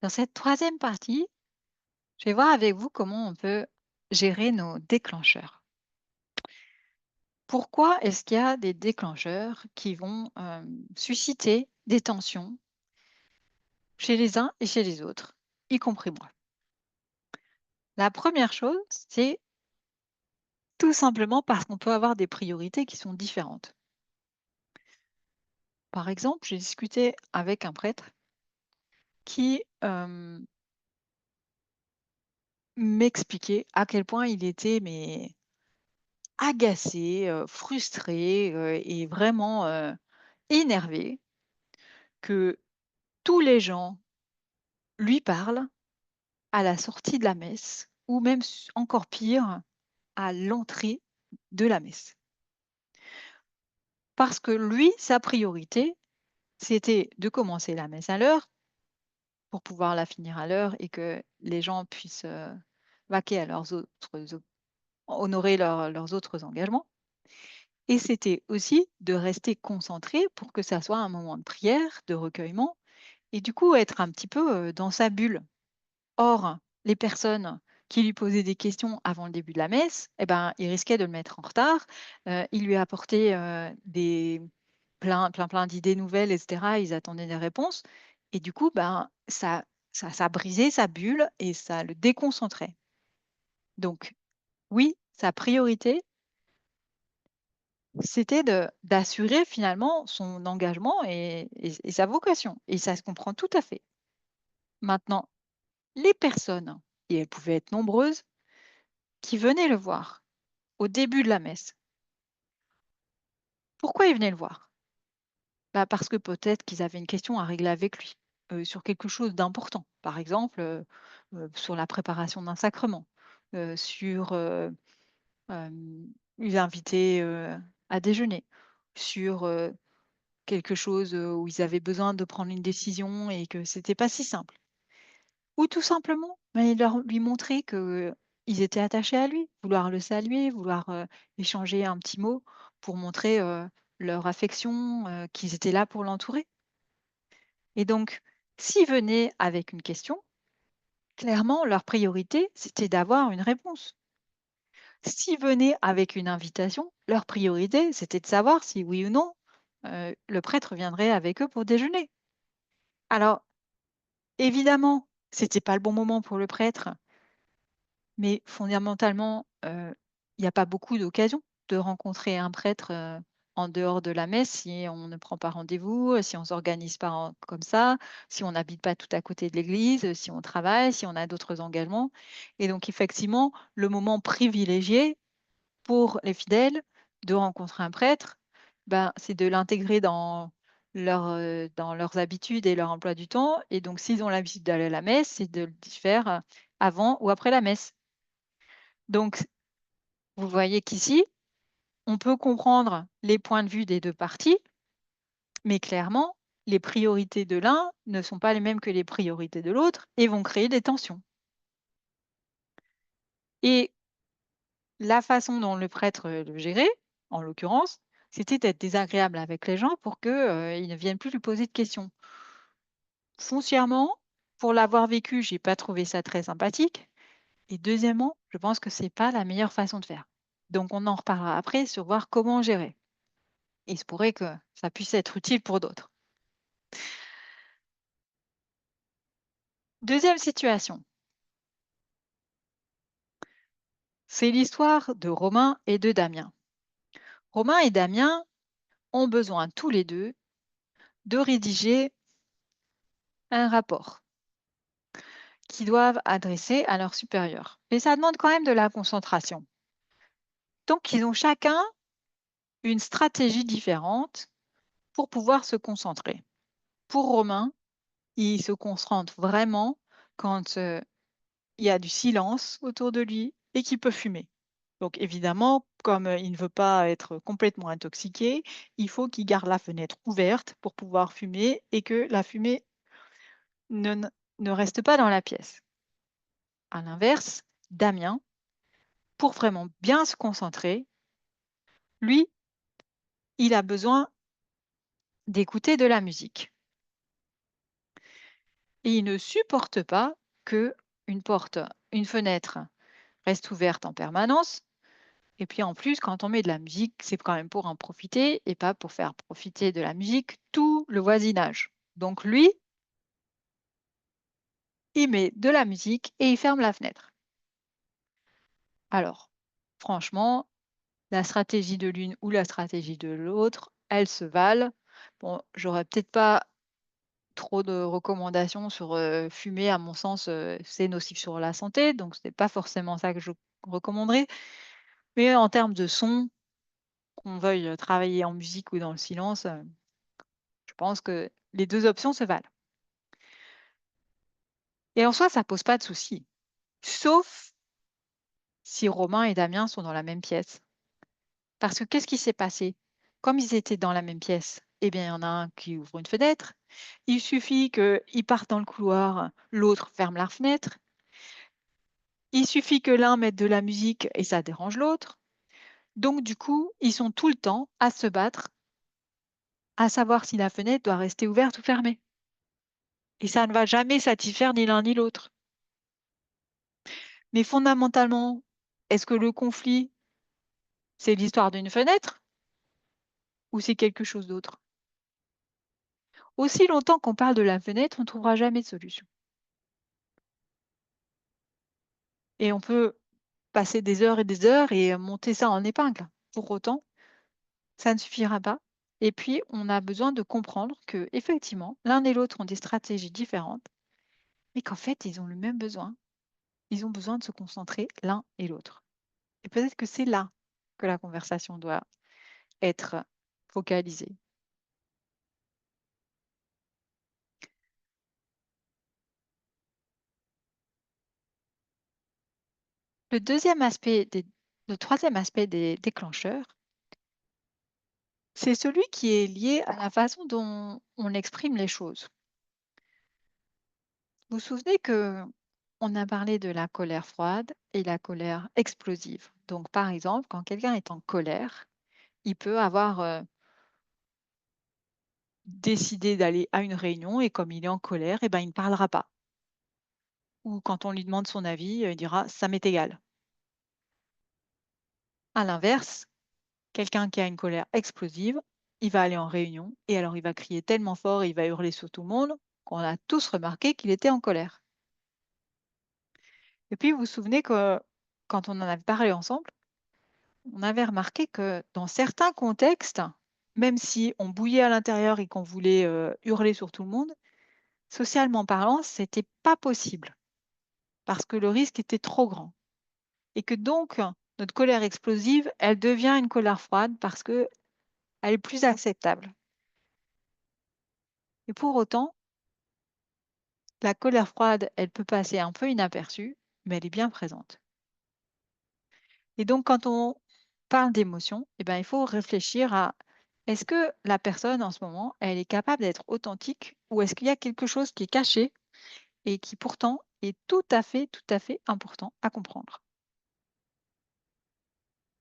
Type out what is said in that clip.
Dans cette troisième partie, je vais voir avec vous comment on peut gérer nos déclencheurs. Pourquoi est-ce qu'il y a des déclencheurs qui vont susciter des tensions chez les uns et chez les autres, y compris moi? La première chose, c'est tout simplement parce qu'on peut avoir des priorités qui sont différentes. Par exemple, j'ai discuté avec un prêtre qui m'expliquait à quel point il était agacé, frustré et vraiment énervé que tous les gens lui parlent à la sortie de la messe ou même encore pire, à l'entrée de la messe. Parce que lui, sa priorité, c'était de commencer la messe à l'heure pour pouvoir la finir à l'heure et que les gens puissent vaquer à honorer leurs autres engagements. Et c'était aussi de rester concentré pour que ça soit un moment de prière, de recueillement et du coup être un petit peu dans sa bulle. Or, les personnes qui lui posaient des questions avant le début de la messe, eh ben, il risquait de le mettre en retard. Il lui apportait plein d'idées nouvelles, etc. Ils attendaient des réponses. Et du coup, ben, ça brisait sa bulle et ça le déconcentrait. Donc, oui, sa priorité, c'était d'assurer finalement son engagement et sa vocation. Et ça se comprend tout à fait. Maintenant, les personnes, et elles pouvaient être nombreuses, qui venaient le voir au début de la messe. Pourquoi ils venaient le voir? Bah, parce que peut-être qu'ils avaient une question à régler avec lui, sur quelque chose d'important. Par exemple, sur la préparation d'un sacrement, sur, les inviter, à déjeuner, sur, quelque chose, où ils avaient besoin de prendre une décision et que c'était pas si simple. Ou tout simplement, bah, lui montrer qu'ils étaient attachés à lui, vouloir le saluer, vouloir, échanger un petit mot pour montrer, leur affection, qu'ils étaient là pour l'entourer. Et donc, s'ils venaient avec une question, clairement leur priorité, c'était d'avoir une réponse. S'ils venaient avec une invitation, leur priorité, c'était de savoir si oui ou non, le prêtre viendrait avec eux pour déjeuner. Alors évidemment, c'était pas le bon moment pour le prêtre. Mais fondamentalement, il y a pas beaucoup d'occasions de rencontrer un prêtre, en dehors de la messe si on ne prend pas rendez-vous, si on s'organise pas comme ça, si on n'habite pas tout à côté de l'église, si on travaille, si on a d'autres engagements et donc effectivement, le moment privilégié pour les fidèles de rencontrer un prêtre, ben, c'est de l'intégrer dans leurs habitudes et leur emploi du temps et donc s'ils ont l'habitude d'aller à la messe, c'est de le faire, avant ou après la messe. Donc, vous voyez qu'ici, on peut comprendre les points de vue des 2 parties, mais clairement, les priorités de l'un ne sont pas les mêmes que les priorités de l'autre et vont créer des tensions. Et la façon dont le prêtre, le gérait, en l'occurrence, c'était d'être désagréable avec les gens pour que, ils ne viennent plus lui poser de questions. Foncièrement, pour l'avoir vécu, j'ai pas trouvé ça très sympathique et deuxièmement, je pense que c'est pas la meilleure façon de faire. Donc on en reparlera après sur voir comment gérer. Il se pourrait que ça puisse être utile pour d'autres. Deuxième situation, c'est l'histoire de Romain et de Damien. Romain et Damien ont besoin tous les deux de rédiger un rapport qu'ils doivent adresser à leur supérieur. Mais ça demande quand même de la concentration. Donc, ils ont chacun une stratégie différente pour pouvoir se concentrer. Pour Romain, il se concentre vraiment quand il y a du silence autour de lui et qu'il peut fumer. Donc évidemment, comme, il ne veut pas être complètement intoxiqué, il faut qu'il garde la fenêtre ouverte pour pouvoir fumer et que la fumée ne ne ne reste pas dans la pièce. À l'inverse, Damien, pour vraiment bien se concentrer, lui, il a besoin d'écouter de la musique et il ne supporte pas que une porte, une fenêtre reste ouverte en permanence. Et puis en plus, quand on met de la musique, c'est quand même pour en profiter et pas pour faire profiter de la musique tout le voisinage. Donc lui, il met de la musique et il ferme la fenêtre. Alors, franchement, la stratégie de l'une ou la stratégie de l'autre, elles se valent. Bon, j'aurais peut-être pas trop de recommandations sur fumer. À mon sens, c'est nocif sur la santé, donc ce n'est pas forcément ça que je recommanderais. Mais en termes de son, qu'on veuille travailler en musique ou dans le silence, je pense que les 2 options se valent. Et en soi, ça pose pas de souci, sauf si Romain et Damien sont dans la même pièce. Parce que qu'est-ce qui s'est passé? Comme ils étaient dans la même pièce, eh bien, il y en a un qui ouvre une fenêtre. Il suffit qu'il parte dans le couloir, l'autre ferme la fenêtre. Il suffit que l'un mette de la musique et ça dérange l'autre. Donc, du coup, ils sont tout le temps à se battre, à savoir si la fenêtre doit rester ouverte ou fermée. Et ça ne va jamais satisfaire ni l'un ni l'autre. Mais fondamentalement, est-ce que le conflit, c'est l'histoire d'une fenêtre ou c'est quelque chose d'autre? Aussi longtemps qu'on parle de la fenêtre, on ne trouvera jamais de solution. Et on peut passer des heures et des heures et monter ça en épingle. Pour autant, ça ne suffira pas. Et puis, on a besoin de comprendre que, effectivement, l'un et l'autre ont des stratégies différentes, mais qu'en fait, ils ont le même besoin. Ils ont besoin de se concentrer l'un et l'autre. Et peut-être que c'est là que la conversation doit être focalisée. Le deuxième aspect, le troisième aspect des déclencheurs, c'est celui qui est lié à la façon dont on exprime les choses. Vous vous souvenez que on a parlé de la colère froide et la colère explosive. Donc, par exemple, quand quelqu'un est en colère, il peut avoir décidé d'aller à une réunion et comme il est en colère, eh ben, il ne parlera pas. Ou quand on lui demande son avis, il dira ça m'est égal. À l'inverse, quelqu'un qui a une colère explosive, il va aller en réunion et alors il va crier tellement fort et il va hurler sur tout le monde qu'on a tous remarqué qu'il était en colère. Et puis, vous vous souvenez que quand on en avait parlé ensemble, on avait remarqué que dans certains contextes, même si on bouillait à l'intérieur et qu'on voulait hurler sur tout le monde, socialement parlant, c'était pas possible parce que le risque était trop grand. Et que donc, notre colère explosive, elle devient une colère froide parce qu'elle est plus acceptable. Et pour autant, la colère froide, elle peut passer un peu inaperçue, mais elle est bien présente. Et donc, quand on parle d'émotion, eh ben, il faut réfléchir à est-ce que la personne en ce moment, elle est capable d'être authentique ou est-ce qu'il y a quelque chose qui est caché et qui pourtant est tout à fait important à comprendre.